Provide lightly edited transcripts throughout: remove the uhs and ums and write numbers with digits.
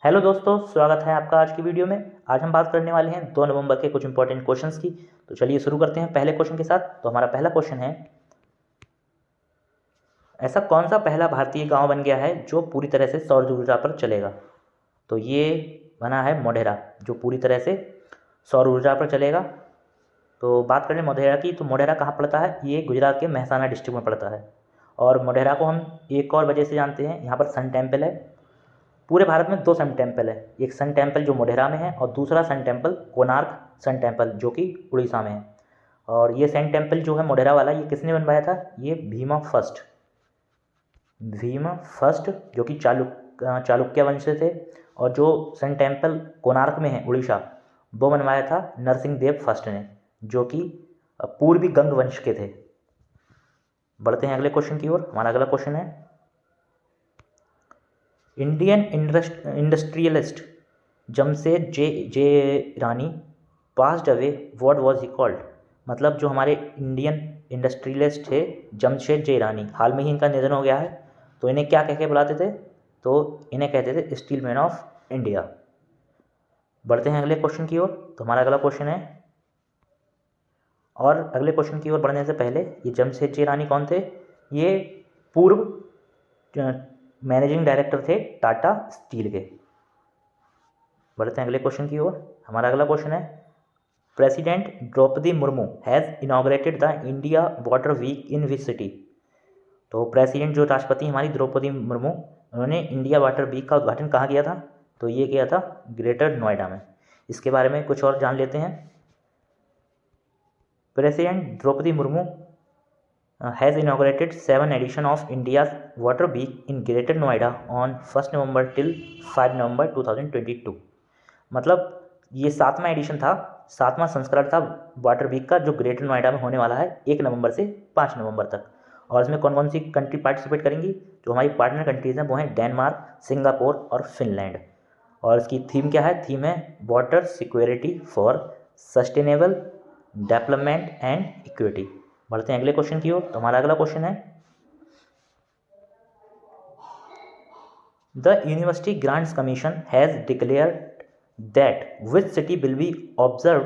Hello दोस्तों, स्वागत है आपका आज की वीडियो में। आज हम बात करने वाले हैं 2 नवंबर के कुछ इंपॉर्टेंट क्वेश्चंस की। तो चलिए शुरू करते हैं पहले क्वेश्चन के साथ। तो हमारा पहला क्वेश्चन है, ऐसा कौन सा पहला भारतीय गांव बन गया है जो पूरी तरह से सौर ऊर्जा पर चलेगा। तो ये बना है मोढेरा, जो पूरी तरह से सौर ऊर्जा पर चलेगा। तो बात करें मोढेरा की, तो मोढेरा कहाँ पड़ता है? ये गुजरात के मेहसाना डिस्ट्रिक्ट में पड़ता है। और मोढेरा को हम एक और वजह से जानते हैं, यहाँ पर सन टेम्पल है। पूरे भारत में 2 सन टेम्पल है, एक सन टेम्पल जो मोढेरा में है और दूसरा sun temple Konark sun temple जो कि उड़ीसा में है। और ये सन टेम्पल जो है मोढेरा वाला, ये किसने बनवाया था? ये भीमा फर्स्ट जो कि चालुक्य वंश से थे। और जो सन टेम्पल कोणार्क में है उड़ीसा, वो बनवाया था नरसिंह देव फर्स्ट ने, जो कि पूर्वी गंग वंश के थे। बढ़ते हैं अगले क्वेश्चन की ओर। हमारा अगला क्वेश्चन है, Indian industrialist Jamshed J Rani passed away, what was he called. मतलब जो हमारे इंडियन इंडस्ट्रियलिस्ट थे जमशेद जे रानी, हाल में ही इनका निधन हो गया है। तो इन्हें क्या कह के बुलाते थे? तो इन्हें कहते थे स्टील मैन ऑफ इंडिया। बढ़ते हैं अगले क्वेश्चन की ओर। तो हमारा अगला क्वेश्चन है, और अगले क्वेश्चन की ओर बढ़ने से पहले, ये जमशेद जे रानी कौन थे? ये पूर्व मैनेजिंग डायरेक्टर थे टाटा स्टील के। बढ़ते हैं अगले क्वेश्चन की ओर। हमारा अगला क्वेश्चन है, president Droupadi Murmu has inaugurated the India water week in which city. तो प्रेसिडेंट जो राष्ट्रपति हमारी द्रौपदी मुर्मू, उन्होंने इंडिया वाटर वीक का उद्घाटन कहाँ किया था? तो ये किया था ग्रेटर नोएडा में। इसके बारे में कुछ और जान लेते हैं। President Droupadi Murmu has inaugurated 7 edition of India's Water Week in Greater Noida on 1st November till 5 November 2022। मतलब ये 7वां एडिशन था, 7वां संस्करण था वाटर वीक का, जो ग्रेटर नोएडा में होने वाला है 1 नवंबर से 5 नवंबर तक। और इसमें कौन कौन सी कंट्री पार्टिसिपेट करेंगी? जो हमारी पार्टनर कंट्रीज़ हैं वो हैं डेनमार्क, सिंगापुर और फिनलैंड। और इसकी थीम क्या है? थीम है water security for sustainable development and equity. बढ़ते हैं अगले क्वेश्चन की ओर। तो हमारा अगला क्वेश्चन है, the University Grants Commission has declared that which city will be observe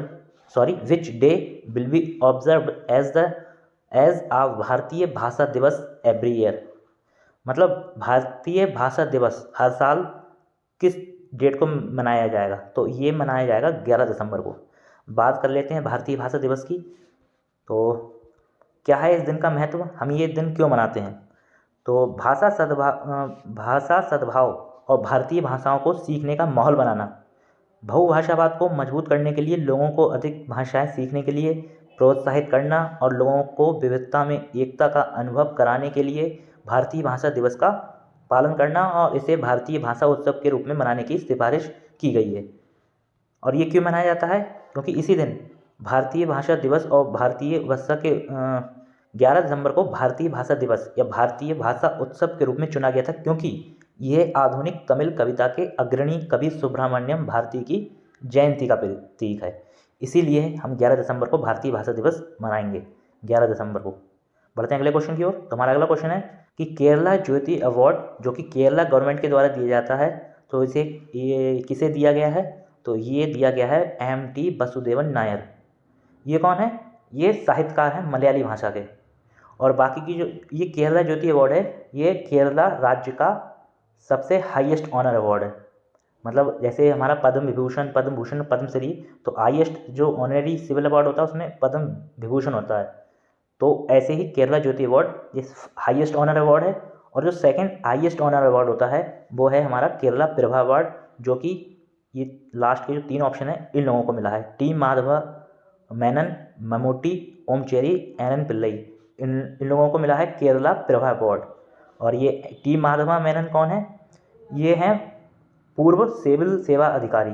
which day will be observe as a Bharatiya Bhasha दिवस एवरी ईयर। मतलब भारतीय भाषा दिवस हर साल किस डेट को मनाया जाएगा? तो ये मनाया जाएगा 11 दिसंबर को। बात कर लेते हैं भारतीय भाषा दिवस की। तो क्या है इस दिन का महत्व? हम ये दिन क्यों मनाते हैं? तो भाषा सद्भाव और भारतीय भाषाओं को सीखने का माहौल बनाना, बहुभाषावाद को मजबूत करने के लिए, लोगों को अधिक भाषाएं सीखने के लिए प्रोत्साहित करना और लोगों को विविधता में एकता का अनुभव कराने के लिए भारतीय भाषा दिवस का पालन करना और इसे भारतीय भाषा उत्सव के रूप में मनाने की सिफारिश की गई है। और ये क्यों मनाया जाता है? क्योंकि इसी दिन भारतीय भाषा दिवस और भारतीय भाषा के 11 दिसंबर को भारतीय भाषा दिवस या भारतीय भाषा उत्सव के रूप में चुना गया था, क्योंकि यह आधुनिक तमिल कविता के अग्रणी कवि सुब्रमण्यम भारती की जयंती का प्रतीक है। इसीलिए हम 11 दिसंबर को भारतीय भाषा दिवस मनाएंगे, 11 दिसंबर को। बढ़ते हैं अगले क्वेश्चन की ओर। तो हमारा अगला क्वेश्चन है कि केरला ज्योति अवार्ड, जो कि केरला गवर्नमेंट के द्वारा दिया जाता है, तो इसे ये किसे दिया गया है? तो ये दिया गया है MT वासुदेवन नायर। ये कौन है? ये साहित्यकार हैं मलयाली भाषा के। और बाकी की जो ये केरला ज्योति अवार्ड है, ये केरला राज्य का सबसे हाईएस्ट ऑनर अवार्ड है। मतलब जैसे हमारा पद्म विभूषण, पद्म भूषण, पद्मश्री, तो हाईएस्ट जो ऑनरी सिविल अवार्ड होता है उसमें पद्म विभूषण होता है। तो ऐसे ही केरला ज्योति अवार्ड ये हाईएस्ट ऑनर अवार्ड है। और जो सेकंड हाईएस्ट ऑनर अवार्ड होता है वो है हमारा केरला प्रभा अवार्ड, जो कि ये लास्ट के जो 3 ऑप्शन है इन लोगों को मिला है, टी माधवा मेनन, ममूटी, ओमचेरी, एनएन पिल्लई। इन लोगों को मिला है केरला प्रभा अवार्ड। और ये टी माधवा मेनन कौन है? ये हैं पूर्व सिविल सेवा अधिकारी।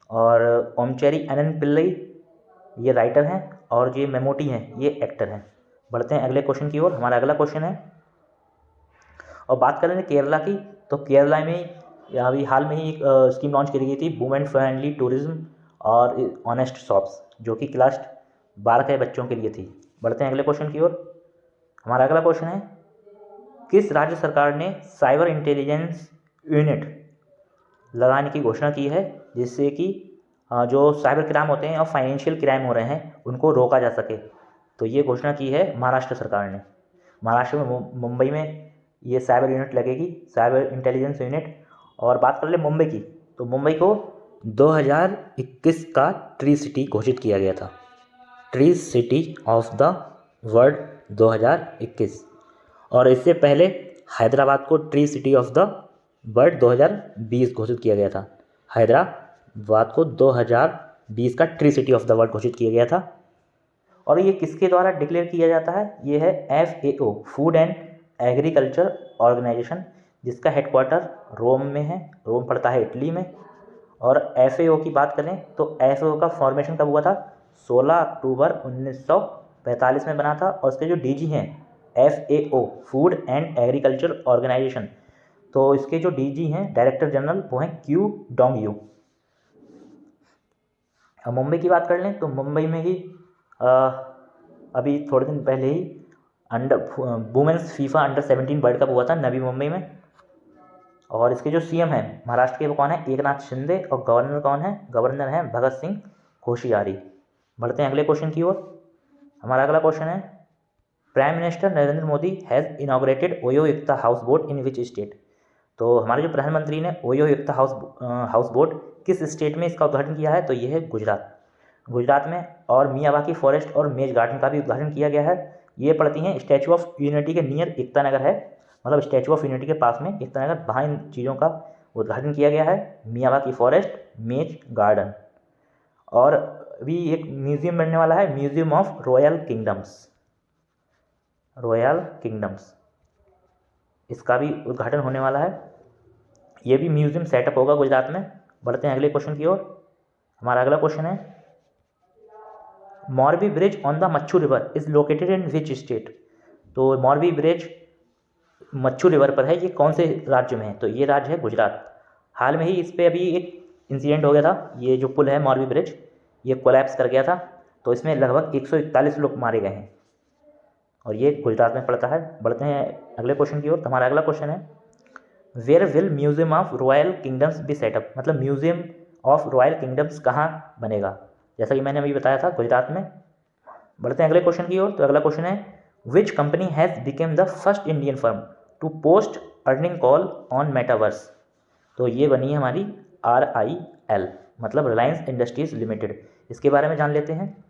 और ओमचेरी एनएन पिल्लई ये राइटर हैं। और ये मेमोटी हैं, ये एक्टर हैं। बढ़ते हैं अगले क्वेश्चन की ओर। हमारा अगला क्वेश्चन है, और बात करें केरला की, तो केरला में अभी हाल में ही एक स्कीम लॉन्च की गई थी, वुमेन फ्रेंडली टूरिज्म और ऑनेस्ट शॉप्स, जो कि क्लास 12 के बच्चों के लिए थी। बढ़ते हैं अगले क्वेश्चन की ओर। हमारा अगला क्वेश्चन है, किस राज्य सरकार ने साइबर इंटेलिजेंस यूनिट लगाने की घोषणा की है, जिससे कि जो साइबर क्राइम होते हैं और फाइनेंशियल क्राइम हो रहे हैं उनको रोका जा सके। तो ये घोषणा की है महाराष्ट्र सरकार ने। महाराष्ट्र में मुंबई में ये साइबर यूनिट लगेगी, साइबर इंटेलिजेंस यूनिट। और बात कर ले मुंबई की, तो मुंबई को 2021 का ट्री सिटी घोषित किया गया था, tree city of the world 2021। और इससे पहले हैदराबाद को tree city of the world 2020 घोषित किया गया था। हैदराबाद को 2020 का tree city of the world घोषित किया गया था। और ये किसके द्वारा डिक्लेयर किया जाता है? ये है FAO, food and agriculture organization, जिसका हेडक्वार्टर रोम में है। रोम पड़ता है इटली में। और FAO की बात करें तो FAO का फॉर्मेशन कब हुआ था? 16 अक्टूबर 1945 में बना था। और इसके जो DG हैं FAO, food and agriculture organization, तो इसके जो DG हैं, डायरेक्टर जनरल, वो हैं क्यू डोंग यू। अब मुंबई की बात कर लें तो मुंबई में ही अभी थोड़े दिन पहले ही women's FIFA under 17 World Cup हुआ था नवी मुंबई में। और इसके जो CM हैं महाराष्ट्र के, वो कौन है? एकनाथ शिंदे। और गवर्नर कौन है? गवर्नर हैं भगत सिंह कोश्यारी। बढ़ते हैं अगले क्वेश्चन की ओर। हमारा अगला क्वेश्चन है, prime minister Narendra Modi has inaugurated OYO Ekta house boat in which state? तो हमारे जो प्रधानमंत्री ने ओयो एकता हाउस बोट किस स्टेट में इसका उद्घाटन किया है? तो ये है गुजरात में। और मियावाकी फॉरेस्ट और मेज गार्डन का भी उद्घाटन किया गया है। ये पड़ती हैं स्टैचू ऑफ यूनिटी के नियर एकता नगर है, मतलब स्टैचू ऑफ यूनिटी के पास में एकता नगर, वहाँ इन चीज़ों का उद्घाटन किया गया है। मियावाकी फॉरेस्ट, मेज गार्डन। और अभी एक म्यूजियम बनने वाला है, म्यूजियम ऑफ रॉयल किंगडम्स, इसका भी उद्घाटन होने वाला है। ये भी म्यूजियम सेटअप होगा गुजरात में। बढ़ते हैं अगले क्वेश्चन की ओर। हमारा अगला क्वेश्चन है, Morbi bridge on the Machchhu river is located in which state? तो मॉरबी ब्रिज मच्छू रिवर पर है, ये कौन से राज्य में है? तो ये राज्य है गुजरात। हाल में ही इस पर अभी एक इंसिडेंट हो गया था। ये जो पुल है मॉरबी ब्रिज, ये कोलैप्स कर गया था, तो इसमें लगभग 141 लोग मारे गए हैं। और ये गुजरात में पड़ता है। बढ़ते हैं अगले क्वेश्चन की ओर। हमारा अगला क्वेश्चन है, where will museum of royal kingdoms be set up? मतलब म्यूजियम ऑफ रॉयल किंगडम्स कहाँ बनेगा? जैसा कि मैंने अभी बताया था, गुजरात में। बढ़ते हैं अगले क्वेश्चन की ओर। तो अगला क्वेश्चन है, which company has become the first Indian firm to post earning call on metaverse? तो ये बनी है हमारी RIL, मतलब रिलायंस इंडस्ट्रीज लिमिटेड। इसके बारे में जान लेते हैं।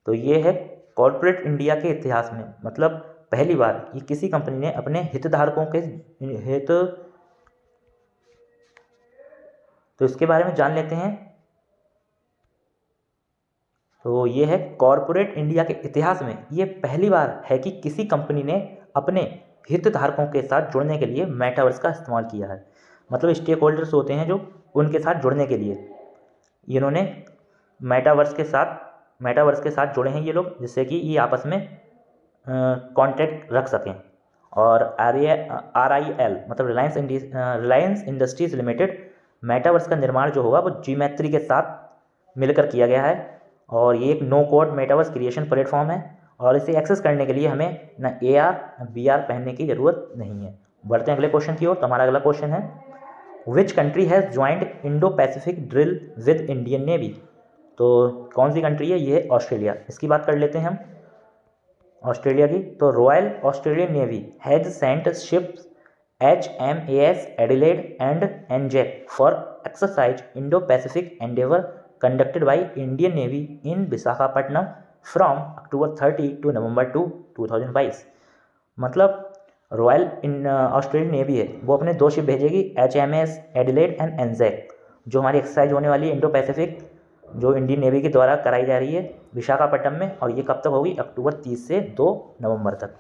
तो ये है कॉरपोरेट इंडिया के इतिहास में, मतलब पहली बार ये किसी कंपनी ने अपने हितधारकों के हित, तो इसके बारे में जान लेते हैं। तो ये है कॉरपोरेट इंडिया के इतिहास में ये पहली बार है कि किसी कंपनी ने अपने हितधारकों के साथ जुड़ने के लिए मेटावर्स का इस्तेमाल किया है। मतलब स्टेक होल्डर्स होते हैं जो, उनके साथ जुड़ने के लिए इन्होंने मेटावर्स के साथ जुड़े हैं ये लोग, जिससे कि ये आपस में कॉन्टैक्ट रख सकें। और RIL मतलब रिलायंस इंडस्ट्रीज लिमिटेड, मेटावर्स का निर्माण जो होगा वो जीमेट्री के साथ मिलकर किया गया है। और ये एक no code metaverse creation platform है। और इसे एक्सेस करने के लिए हमें न AR न VR पहनने की ज़रूरत नहीं है। बढ़ते हैं अगले क्वेश्चन की ओर। तो हमारा अगला क्वेश्चन है, which country has joint Indo Pacific drill with Indian navy? तो कौन सी कंट्री है? ये है ऑस्ट्रेलिया। इसकी बात कर लेते हैं हम ऑस्ट्रेलिया की। तो Royal Australian Navy has sent ships HMAS Adelaide and Anzac for exercise Indo Pacific Endeavour conducted by Indian Navy in Visakhapatnam from October 30 to November 2, 2022। मतलब रॉयल ऑस्ट्रेलियन नेवी है वो अपने 2 शिप भेजेगी, HMAS एडिलेड एंड एनजेक, जो हमारी exercise होने वाली है इंडो पैसिफिक, जो इंडियन नेवी के द्वारा कराई जा रही है विशाखापट्टनम में। और ये कब तक होगी? अक्टूबर 30 से 2 नवंबर तक।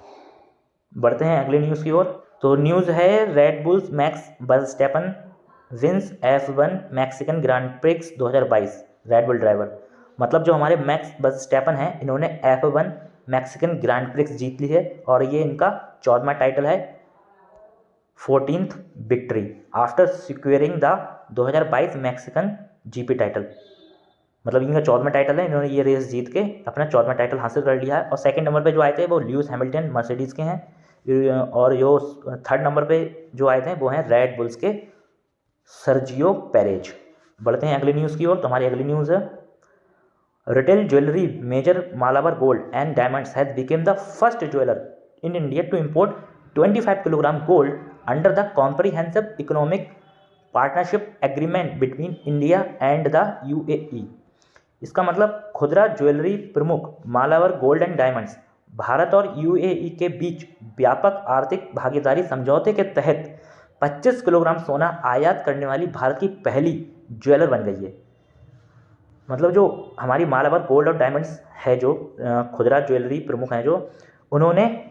बढ़ते हैं अगले न्यूज़ की ओर। तो न्यूज़ है, Red Bull's Max Verstappen wins F1 Mexican grand prix 2022, Red Bull driver. मतलब जो हमारे मैक्स वर्स्टैपन हैं, इन्होंने F1 मैक्सिकन ग्रांड प्रिक्स जीत ली है। और ये इनका 14वां टाइटल है, 14th victory after securing the 2022 Mexican GP title. मतलब इनका 14वां टाइटल है, इन्होंने ये रेस जीत के अपना 14वां टाइटल हासिल कर लिया है। और सेकंड नंबर पे जो आए थे वो ल्यूइस हैमिल्टन मर्सिडीज़ के हैं। और जो थर्ड नंबर पे जो आए थे वो हैं रेड बुल्स के सर्जियो पेरेज। बढ़ते हैं अगली न्यूज़ की ओर। तो हमारी अगली न्यूज़ है, retail jewellery major Malabar gold and diamonds has become the first jeweller in India to import 25 kilogram gold under the comprehensive economic partnership agreement between India and the UAE। इसका मतलब खुदरा ज्वेलरी प्रमुख Malabar gold and diamonds भारत और UAE के बीच व्यापक आर्थिक भागीदारी समझौते के तहत 25 किलोग्राम सोना आयात करने वाली भारत की पहली ज्वेलर बन गई है। मतलब जो हमारी मालाबार गोल्ड और डायमंड्स है, जो खुदरा ज्वेलरी प्रमुख हैं, जो उन्होंने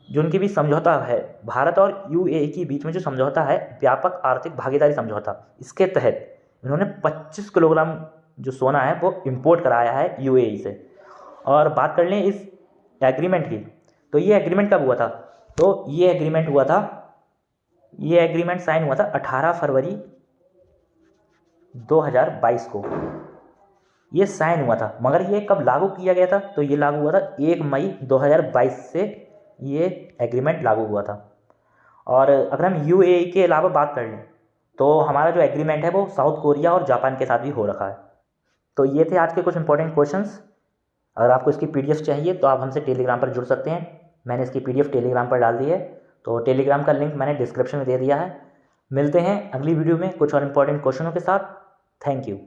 जो उनके बीच समझौता है, भारत और UAE के बीच में जो समझौता है, व्यापक आर्थिक भागीदारी समझौता, इसके तहत इन्होंने 25 किलोग्राम जो सोना है वो इंपोर्ट कराया है UAE से। और बात कर लें इस एग्रीमेंट की, तो ये एग्रीमेंट कब हुआ था? तो ये एग्रीमेंट साइन हुआ था 18 फरवरी 2022 को ये साइन हुआ था। मगर ये कब लागू किया गया था? तो ये लागू हुआ था 1 मई 2022 से ये एग्रीमेंट लागू हुआ था। और अगर हम UAE के अलावा बात कर लें तो हमारा जो एग्रीमेंट है वो साउथ कोरिया और जापान के साथ भी हो रखा है। तो ये थे आज के कुछ इंपॉर्टेंट क्वेश्चंस। अगर आपको इसकी PDF चाहिए तो आप हमसे टेलीग्राम पर जुड़ सकते हैं। मैंने इसकी PDF टेलीग्राम पर डाल दी है, तो टेलीग्राम का लिंक मैंने डिस्क्रिप्शन में दे दिया है। मिलते हैं अगली वीडियो में कुछ और इंपॉर्टेंट क्वेश्चनों के साथ। Thank you.